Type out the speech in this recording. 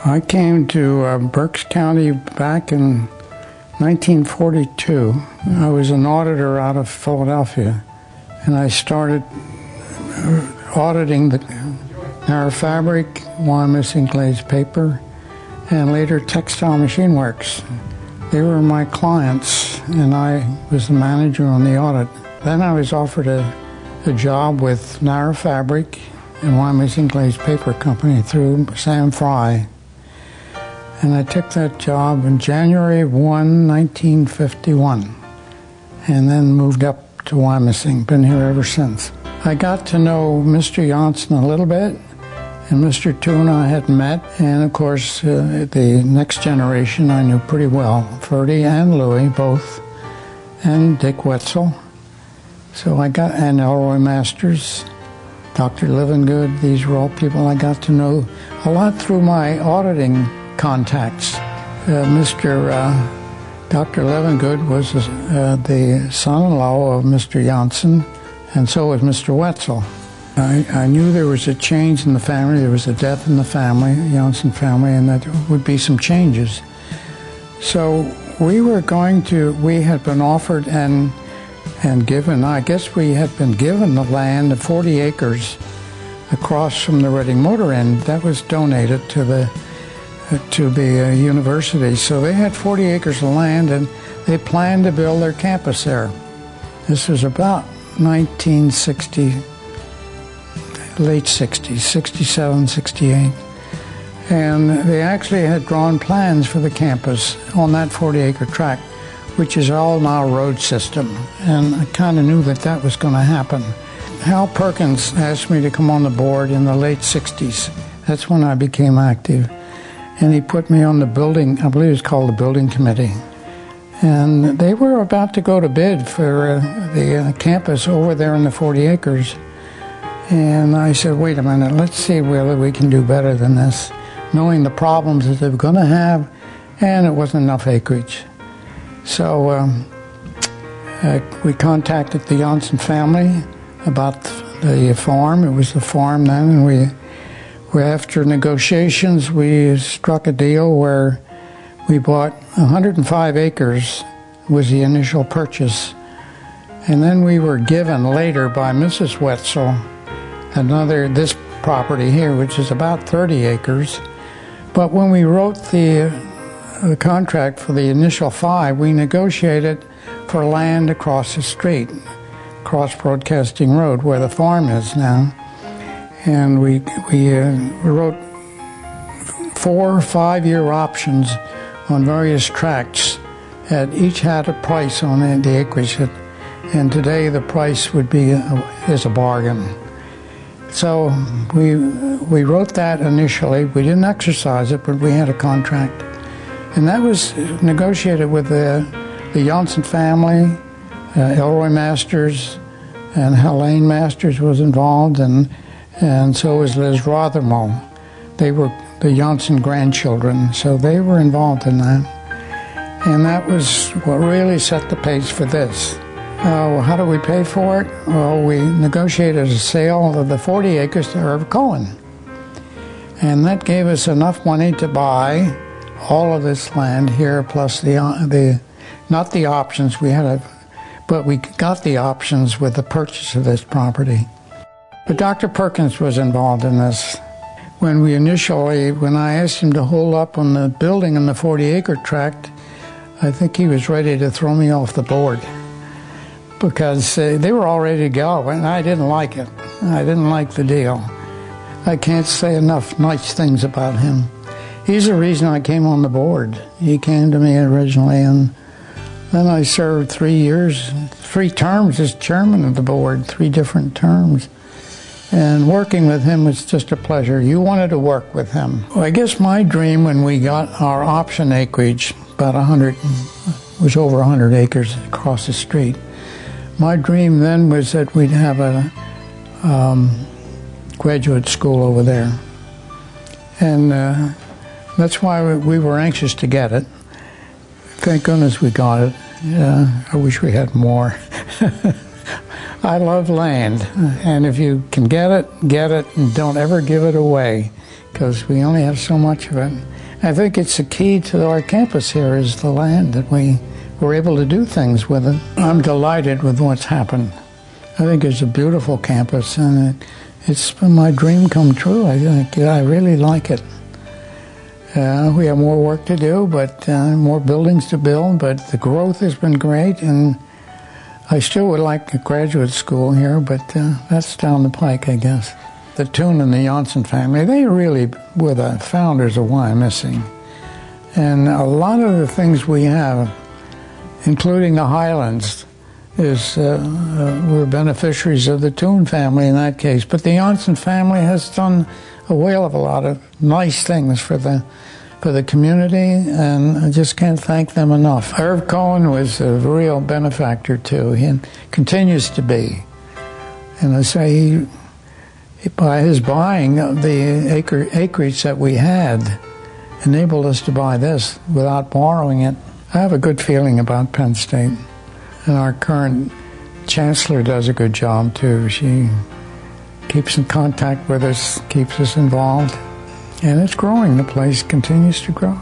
I came to Berks County back in 1942. I was an auditor out of Philadelphia, and I started auditing the narrow fabric, wire missing glazed paper, and later textile machine works. They were my clients, and I was the manager on the audit. Then I was offered a job with narrow fabric and wire missing glazed paper company through Sam Fry. And I took that job in January 1, 1951, and then moved up to Wyomissing. Been here ever since. I got to know Mr. Janssen a little bit, and Mr. Toon I had met, and of course the next generation I knew pretty well, Ferdy and Louis both, and Dick Wetzel. So I got, and Elroy Masters, Dr. Livingood. These were all people I got to know a lot through my auditing contacts. Dr. Livingood was the son-in-law of Mr. Janssen, and so was Mr. Wetzel. I knew there was a change in the family. There was a death in the family, Janssen family, and that there would be some changes. So we had been offered and given, I guess we had been given the land of 40 acres across from the Reading Motor Inn. That was donated to the university. So they had 40 acres of land, and they planned to build their campus there. This was about 1960, late 60s, 67, 68. And they actually had drawn plans for the campus on that 40-acre tract, which is all now road system. And I kind of knew that that was going to happen. Hal Perkins asked me to come on the board in the late 60s. That's when I became active. And he put me on the building, I believe it was called the building committee. And they were about to go to bid for the campus over there in the 40 acres. And I said, wait a minute, let's see whether we can do better than this, knowing the problems that they were going to have, and it wasn't enough acreage. So we contacted the Janssen family about the farm. It was the farm then, and after negotiations, we struck a deal where we bought 105 acres was the initial purchase. And then we were given later by Mrs. Wetzel this property here, which is about 30 acres. But when we wrote the contract for the initial 5, we negotiated for land across the street, across Broadcasting Road, where the farm is now. And we wrote 4 5-year options on various tracts that each had a price on the acreage. And today the price is a bargain. So we wrote that initially. We didn't exercise it, but we had a contract. And that was negotiated with the Janssen family, Elroy Masters, and Helene Masters was involved, and so was Liz Rothermel. They were the Janssen grandchildren, so they were involved in that. And that was what really set the pace for this. How do we pay for it? Well, we negotiated a sale of the 40 acres to Irv Cohen. And that gave us enough money to buy all of this land here, plus not the options we had, but we got the options with the purchase of this property. But Dr. Perkins was involved in this. When I asked him to hold up on the building in the 40-acre tract, I think he was ready to throw me off the board because they were all ready to go, and I didn't like it. I didn't like the deal. I can't say enough nice things about him. He's the reason I came on the board. He came to me originally, and then I served 3 terms as chairman of the board, 3 different terms. And working with him was just a pleasure. You wanted to work with him. Well, I guess my dream when we got our option acreage, was over 100 acres across the street. My dream then was that we'd have a graduate school over there. And that's why we were anxious to get it. Thank goodness we got it. I wish we had more. I love land, and if you can get it, and don't ever give it away, because we only have so much of it. I think it's the key to our campus here is the land, that we were able to do things with it. I'm delighted with what's happened. I think it's a beautiful campus, and it's been my dream come true. I think I really like it. We have more work to do, but more buildings to build, but the growth has been great, and I still would like a graduate school here, but that's down the pike, I guess. The Toon and the Janssen family, they really were the founders of Wyomissing. And a lot of the things we have, including the Highlands, we're beneficiaries of the Toon family in that case. But the Janssen family has done a whale of a lot of nice things for the community, and I just can't thank them enough. Irv Cohen was a real benefactor too. He continues to be. And I say, by his buying the acreage that we had, enabled us to buy this without borrowing it. I have a good feeling about Penn State. And our current chancellor does a good job too. She keeps in contact with us, keeps us involved. And it's growing. The place continues to grow.